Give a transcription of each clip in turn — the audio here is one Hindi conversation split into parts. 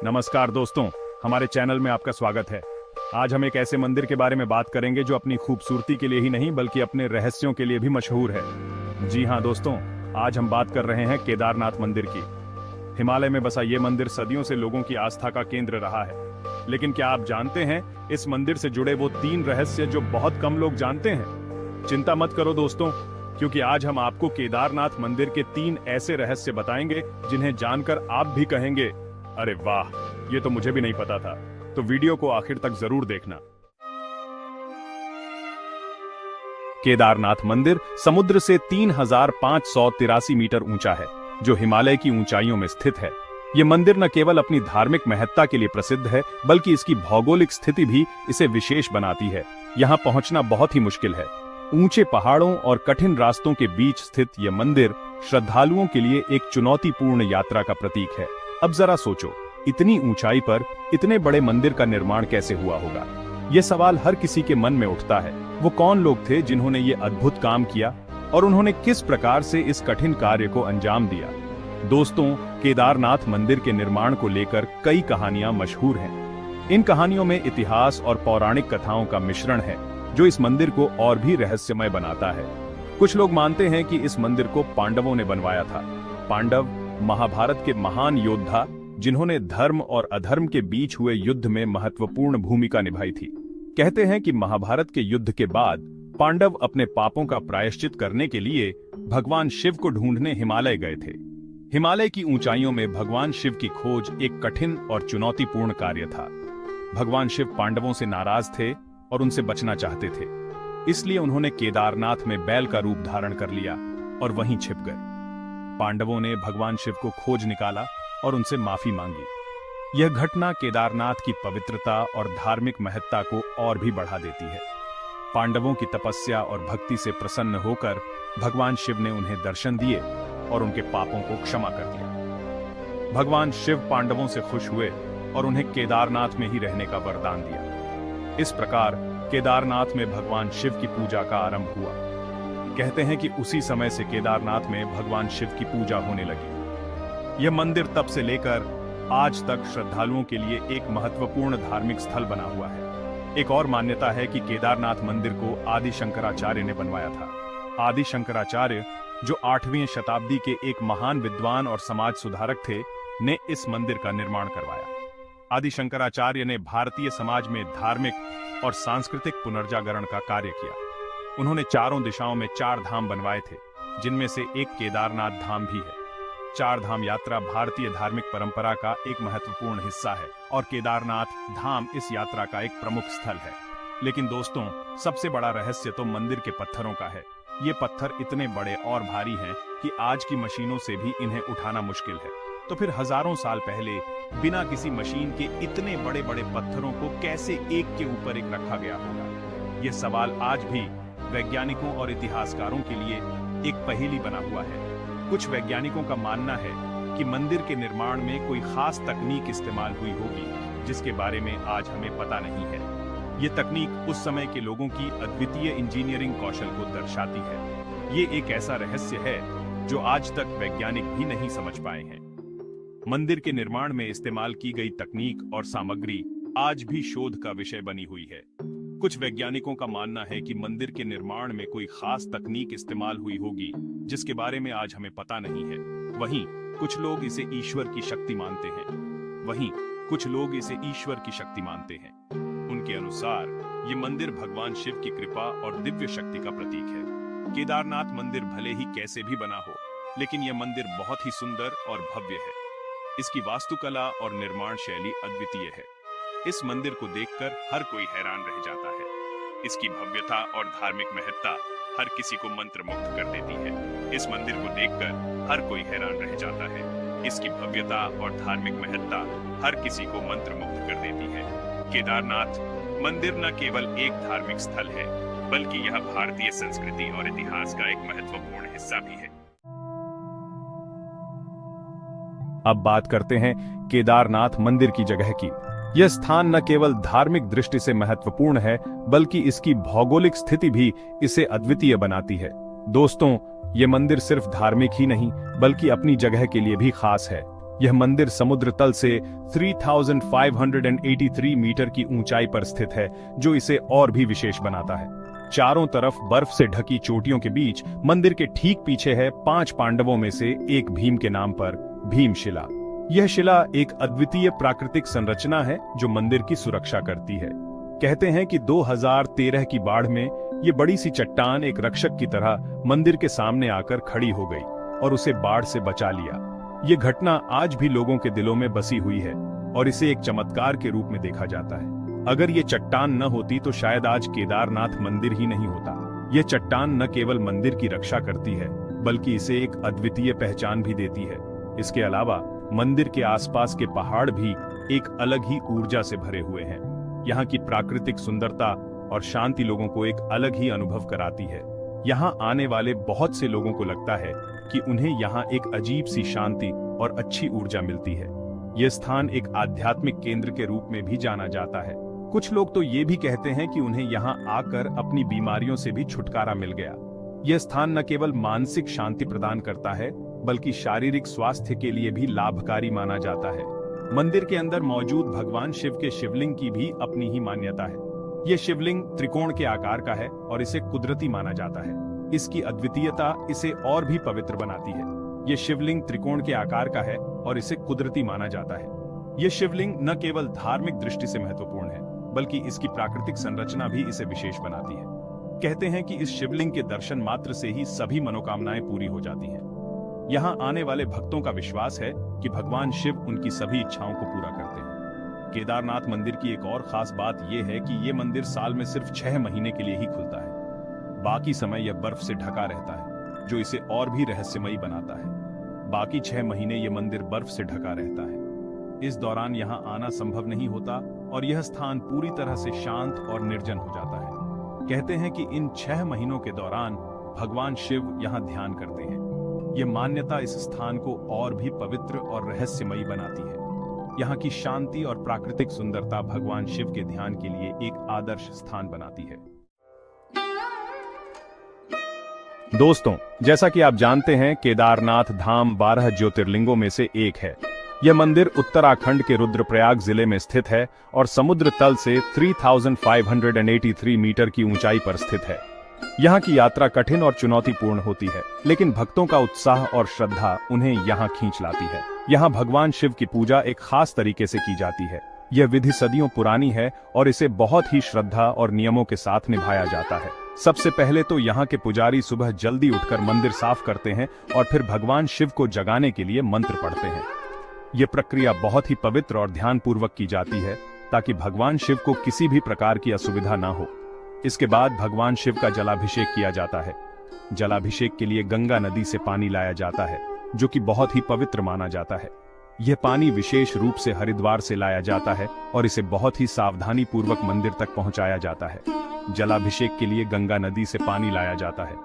नमस्कार दोस्तों, हमारे चैनल में आपका स्वागत है। आज हम एक ऐसे मंदिर के बारे में बात करेंगे जो अपनी खूबसूरती के लिए ही नहीं बल्कि अपने रहस्यों के लिए भी मशहूर है। जी हाँ दोस्तों, आज हम बात कर रहे हैं केदारनाथ मंदिर की। हिमालय में बसा ये मंदिर सदियों से लोगों की आस्था का केंद्र रहा है। लेकिन क्या आप जानते हैं इस मंदिर से जुड़े वो 3 रहस्य जो बहुत कम लोग जानते हैं? चिंता मत करो दोस्तों, क्योंकि आज हम आपको केदारनाथ मंदिर के 3 ऐसे रहस्य बताएंगे जिन्हें जानकर आप भी कहेंगे, अरे वाह, ये तो मुझे भी नहीं पता था। तो वीडियो को आखिर तक जरूर देखना। केदारनाथ मंदिर समुद्र से 3583 मीटर ऊंचा है, जो हिमालय की ऊंचाइयों में स्थित है। ये मंदिर न केवल अपनी धार्मिक महत्ता के लिए प्रसिद्ध है, बल्कि इसकी भौगोलिक स्थिति भी इसे विशेष बनाती है। यहाँ पहुंचना बहुत ही मुश्किल है। ऊंचे पहाड़ों और कठिन रास्तों के बीच स्थित यह मंदिर श्रद्धालुओं के लिए एक चुनौतीपूर्ण यात्रा का प्रतीक है। अब जरा सोचो, इतनी ऊंचाई पर इतने बड़े मंदिर का निर्माण कैसे हुआ होगा? ये सवाल हर किसी के मन में उठता है। वो कौन लोग थे जिन्होंने ये अद्भुत काम किया और उन्होंने किस प्रकार से इस कठिन कार्य को अंजाम दिया? दोस्तों, केदारनाथ मंदिर के निर्माण को लेकर कई कहानियां मशहूर हैं। इन कहानियों में इतिहास और पौराणिक कथाओं का मिश्रण है, जो इस मंदिर को और भी रहस्यमय बनाता है। कुछ लोग मानते हैं कि इस मंदिर को पांडवों ने बनवाया था। पांडव महाभारत के महान योद्धा, जिन्होंने धर्म और अधर्म के बीच हुए युद्ध में महत्वपूर्ण भूमिका निभाई थी। कहते हैं कि महाभारत के युद्ध के बाद पांडव अपने पापों का प्रायश्चित करने के लिए भगवान शिव को ढूंढने हिमालय गए थे। हिमालय की ऊंचाइयों में भगवान शिव की खोज एक कठिन और चुनौतीपूर्ण कार्य था। भगवान शिव पांडवों से नाराज थे और उनसे बचना चाहते थे। इसलिए उन्होंने केदारनाथ में बैल का रूप धारण कर लिया और वहीं छिप गए। पांडवों ने भगवान शिव को खोज निकाला और उनसे माफी मांगी। यह घटना केदारनाथ की पवित्रता और धार्मिक महत्ता को और भी बढ़ा देती है। पांडवों की तपस्या और भक्ति से प्रसन्न होकर भगवान शिव ने उन्हें दर्शन दिए और उनके पापों को क्षमा कर दिया। भगवान शिव पांडवों से खुश हुए और उन्हें केदारनाथ में ही रहने का वरदान दिया। इस प्रकार केदारनाथ में भगवान शिव की पूजा का आरंभ हुआ। कहते हैं कि उसी समय से केदारनाथ में भगवान शिव की पूजा होने लगी। यह मंदिर तब से लेकर आज तक श्रद्धालुओं के लिए एक महत्वपूर्ण धार्मिक स्थल बना हुआ है। एक और मान्यता है कि केदारनाथ मंदिर को आदि शंकराचार्य ने बनवाया था। आदि शंकराचार्य, जो 8वीं शताब्दी के एक महान विद्वान और समाज सुधारक थे, ने इस मंदिर का निर्माण करवाया। आदि शंकराचार्य ने भारतीय समाज में धार्मिक और सांस्कृतिक पुनर्जागरण का कार्य किया। उन्होंने चारों दिशाओं में 4 धाम बनवाए थे, जिनमें से एक केदारनाथ धाम भी है। 4 धाम यात्रा भारतीय धार्मिक परंपरा का एक महत्वपूर्ण हिस्सा है और केदारनाथ धाम इस यात्रा का एक प्रमुख स्थल है। लेकिन दोस्तों, सबसे बड़ा रहस्य तो मंदिर के पत्थरों का है। ये पत्थर इतने बड़े और भारी हैं कि आज की मशीनों से भी इन्हें उठाना मुश्किल है। तो फिर हजारों साल पहले बिना किसी मशीन के इतने बड़े बड़े पत्थरों को कैसे एक के ऊपर एक रखा गया होगा? ये सवाल आज भी वैज्ञानिकों और इतिहासकारों के लिए एक पहेली बना हुआ है। कुछ वैज्ञानिकों का मानना है कि मंदिर के निर्माण में कोई खास तकनीक इस्तेमाल हुई होगी, जिसके बारे में आज हमें पता नहीं है। ये तकनीक उस समय के लोगों की अद्वितीय इंजीनियरिंग कौशल को दर्शाती है। ये एक ऐसा रहस्य है जो आज तक वैज्ञानिक भी नहीं समझ पाए हैं। मंदिर के निर्माण में इस्तेमाल की गई तकनीक और सामग्री आज भी शोध का विषय बनी हुई है। कुछ वैज्ञानिकों का मानना है कि मंदिर के निर्माण में कोई खास तकनीक इस्तेमाल हुई होगी, जिसके बारे में आज हमें पता नहीं है। वहीं कुछ लोग इसे ईश्वर की शक्ति मानते हैं। उनके अनुसार ये मंदिर भगवान शिव की कृपा और दिव्य शक्ति का प्रतीक है। केदारनाथ मंदिर भले ही कैसे भी बना हो, लेकिन यह मंदिर बहुत ही सुंदर और भव्य है। इसकी वास्तुकला और निर्माण शैली अद्वितीय है। इस मंदिर को देखकर हर कोई हैरान रह जाता है। इसकी भव्यता और धार्मिक महत्ता हर किसी को मंत्रमुग्ध कर देती है। इस मंदिर को देखकर हर कोई हैरान रह जाता है। इसकी भव्यता और धार्मिक महत्ता हर किसी को मंत्रमुग्ध कर देती है। केदारनाथ मंदिर न केवल एक धार्मिक स्थल है, बल्कि यह भारतीय संस्कृति और इतिहास का एक महत्वपूर्ण हिस्सा भी है। अब बात करते हैं केदारनाथ मंदिर की जगह की। यह स्थान न केवल धार्मिक दृष्टि से महत्वपूर्ण है, बल्कि इसकी भौगोलिक स्थिति भी इसे अद्वितीय बनाती है। दोस्तों, ये मंदिर सिर्फ धार्मिक ही नहीं, बल्कि अपनी जगह के लिए भी खास है। यह मंदिर समुद्र तल से 3583 मीटर की ऊंचाई पर स्थित है, जो इसे और भी विशेष बनाता है। चारों तरफ बर्फ से ढकी चोटियों के बीच मंदिर के ठीक पीछे है 5 पांडवों में से एक भीम के नाम पर भीमशिला। यह शिला एक अद्वितीय प्राकृतिक संरचना है जो मंदिर की सुरक्षा करती है। कहते हैं कि 2013 की बाढ़ में ये बड़ी सी चट्टान एक रक्षक की तरह मंदिर के सामने आकर खड़ी हो गई और उसे बाढ़ से बचा लिया। ये घटना आज भी लोगों के दिलों में बसी हुई है और इसे एक चमत्कार के रूप में देखा जाता है। अगर ये चट्टान न होती तो शायद आज केदारनाथ मंदिर ही नहीं होता। यह चट्टान न केवल मंदिर की रक्षा करती है बल्कि इसे एक अद्वितीय पहचान भी देती है। इसके अलावा मंदिर के आसपास के पहाड़ भी एक अलग ही ऊर्जा से भरे हुए हैं। यहाँ की प्राकृतिक सुंदरता और शांति लोगों को एक अलग ही अनुभव कराती है। यहाँ आने वाले बहुत से लोगों को लगता है कि उन्हें यहाँ एक अजीब सी शांति और अच्छी ऊर्जा मिलती है। यह स्थान एक आध्यात्मिक केंद्र के रूप में भी जाना जाता है। कुछ लोग तो ये भी कहते हैं कि उन्हें यहाँ आकर अपनी बीमारियों से भी छुटकारा मिल गया। यह स्थान न केवल मानसिक शांति प्रदान करता है बल्कि शारीरिक स्वास्थ्य के लिए भी लाभकारी माना जाता है। मंदिर के अंदर मौजूद भगवान शिव के शिवलिंग की भी अपनी ही मान्यता है। यह शिवलिंग त्रिकोण के आकार का है और इसे कुदरती माना जाता है। इसकी अद्वितीयता इसे और भी पवित्र बनाती है। यह शिवलिंग त्रिकोण के आकार का है और इसे कुदरती माना जाता है। यह शिवलिंग न केवल धार्मिक दृष्टि से महत्वपूर्ण है बल्कि इसकी प्राकृतिक संरचना भी इसे विशेष बनाती है। कहते हैं कि इस शिवलिंग के दर्शन मात्र से ही सभी मनोकामनाएं पूरी हो जाती हैं। यहाँ आने वाले भक्तों का विश्वास है कि भगवान शिव उनकी सभी इच्छाओं को पूरा करते हैं। केदारनाथ मंदिर की एक और खास बात यह है कि यह मंदिर साल में सिर्फ 6 महीने के लिए ही खुलता है। बाकी समय यह बर्फ से ढका रहता है, जो इसे और भी रहस्यमयी बनाता है। बाकी 6 महीने यह मंदिर बर्फ से ढका रहता है। इस दौरान यहाँ आना संभव नहीं होता और यह स्थान पूरी तरह से शांत और निर्जन हो जाता है। कहते हैं कि इन 6 महीनों के दौरान भगवान शिव यहाँ ध्यान करते हैं। यह मान्यता इस स्थान को और भी पवित्र और रहस्यमयी बनाती है। यहाँ की शांति और प्राकृतिक सुंदरता भगवान शिव के ध्यान के लिए एक आदर्श स्थान बनाती है। दोस्तों, जैसा कि आप जानते हैं, केदारनाथ धाम 12 ज्योतिर्लिंगों में से एक है। यह मंदिर उत्तराखंड के रुद्रप्रयाग जिले में स्थित है और समुद्र तल से 3583 मीटर की ऊंचाई पर स्थित है। यहाँ की यात्रा कठिन और चुनौतीपूर्ण होती है, लेकिन भक्तों का उत्साह और श्रद्धा उन्हें यहाँ खींच लाती है। यहाँ भगवान शिव की पूजा एक खास तरीके से की जाती है। यह विधि सदियों पुरानी है और इसे बहुत ही श्रद्धा और नियमों के साथ निभाया जाता है। सबसे पहले तो यहाँ के पुजारी सुबह जल्दी उठकर मंदिर साफ करते हैं और फिर भगवान शिव को जगाने के लिए मंत्र पढ़ते हैं। ये प्रक्रिया बहुत ही पवित्र और ध्यानपूर्वक की जाती है ताकि भगवान शिव को किसी भी प्रकार की असुविधा ना हो। इसके बाद भगवान शिव का जलाभिषेक किया जाता है। जलाभिषेक के लिए गंगा नदी से पानी लाया जाता है, जो कि बहुत ही पवित्र माना जाता है। यह पानी विशेष रूप से हरिद्वार से लाया जाता है और इसे बहुत ही सावधानी पूर्वक मंदिर तक पहुंचाया जाता है। जलाभिषेक के लिए गंगा नदी से पानी लाया जाता है।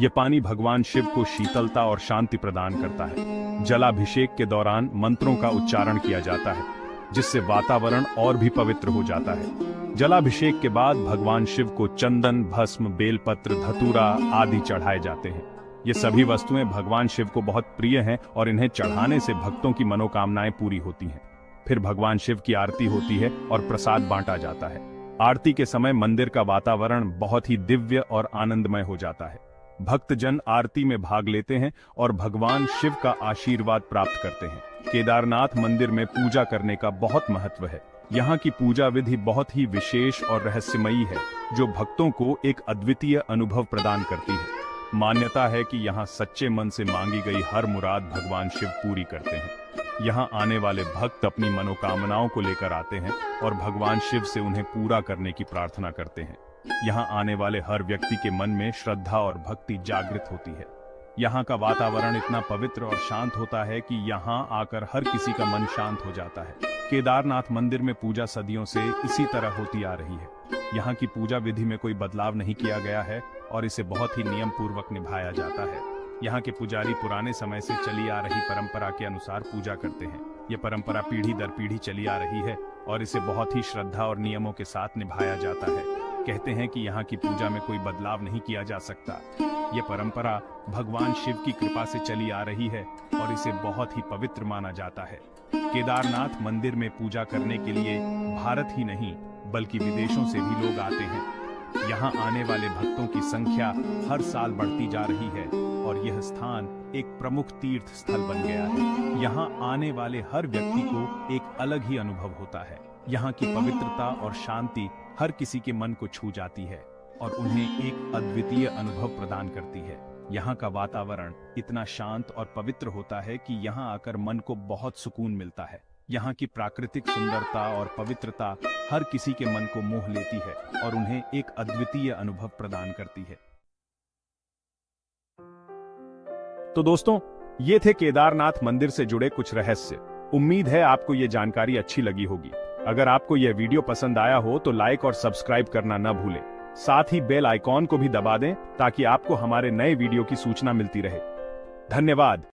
यह पानी भगवान शिव को शीतलता और शांति प्रदान करता है। जलाभिषेक के दौरान मंत्रों का उच्चारण किया जाता है, जिससे वातावरण और भी पवित्र हो जाता है। जलाभिषेक के बाद भगवान शिव को चंदन, भस्म, बेलपत्र, धतूरा आदि चढ़ाए जाते हैं। ये सभी वस्तुएं भगवान शिव को बहुत प्रिय हैं और इन्हें चढ़ाने से भक्तों की मनोकामनाएं पूरी होती हैं। फिर भगवान शिव की आरती होती है और प्रसाद बांटा जाता है। आरती के समय मंदिर का वातावरण बहुत ही दिव्य और आनंदमय हो जाता है। भक्तजन आरती में भाग लेते हैं और भगवान शिव का आशीर्वाद प्राप्त करते हैं। केदारनाथ मंदिर में पूजा करने का बहुत महत्व है। यहाँ की पूजा विधि बहुत ही विशेष और रहस्यमयी है, जो भक्तों को एक अद्वितीय अनुभव प्रदान करती है। मान्यता है कि यहाँ सच्चे मन से मांगी गई हर मुराद भगवान शिव पूरी करते हैं। यहाँ आने वाले भक्त अपनी मनोकामनाओं को लेकर आते हैं और भगवान शिव से उन्हें पूरा करने की प्रार्थना करते हैं। यहाँ आने वाले हर व्यक्ति के मन में श्रद्धा और भक्ति जागृत होती है। यहाँ का वातावरण इतना पवित्र और शांत होता है कि यहाँ आकर हर किसी का मन शांत हो जाता है। केदारनाथ मंदिर में पूजा सदियों से इसी तरह होती आ रही है। यहाँ की पूजा विधि में कोई बदलाव नहीं किया गया है और इसे बहुत ही नियम पूर्वक निभाया जाता है। यहाँ के पुजारी पुराने समय से चली आ रही परंपरा के अनुसार पूजा करते हैं। ये परंपरा पीढ़ी दर पीढ़ी चली आ रही है और इसे बहुत ही श्रद्धा और नियमों के साथ निभाया जाता है। कहते हैं कि यहाँ की पूजा में कोई बदलाव नहीं किया जा सकता। ये परंपरा भगवान शिव की कृपा से चली आ रही है और इसे बहुत ही पवित्र माना जाता है। केदारनाथ मंदिर में पूजा करने के लिए भारत ही नहीं बल्कि विदेशों से भी लोग आते हैं। यहाँ आने वाले भक्तों की संख्या हर साल बढ़ती जा रही है और यह स्थान एक प्रमुख तीर्थ स्थल बन गया है। यहाँ आने वाले हर व्यक्ति को एक अलग ही अनुभव होता है। यहाँ की पवित्रता और शांति हर किसी के मन को छू जाती है और उन्हें एक अद्वितीय अनुभव प्रदान करती है। यहाँ का वातावरण इतना शांत और पवित्र होता है कि यहाँ आकर मन को बहुत सुकून मिलता है। यहाँ की प्राकृतिक सुंदरता और पवित्रता हर किसी के मन को मोह लेती है और उन्हें एक अद्वितीय अनुभव प्रदान करती है। तो दोस्तों, ये थे केदारनाथ मंदिर से जुड़े कुछ रहस्य। उम्मीद है आपको ये जानकारी अच्छी लगी होगी। अगर आपको यह वीडियो पसंद आया हो तो लाइक और सब्सक्राइब करना न भूलें। साथ ही बेल आइकॉन को भी दबा दें ताकि आपको हमारे नए वीडियो की सूचना मिलती रहे। धन्यवाद।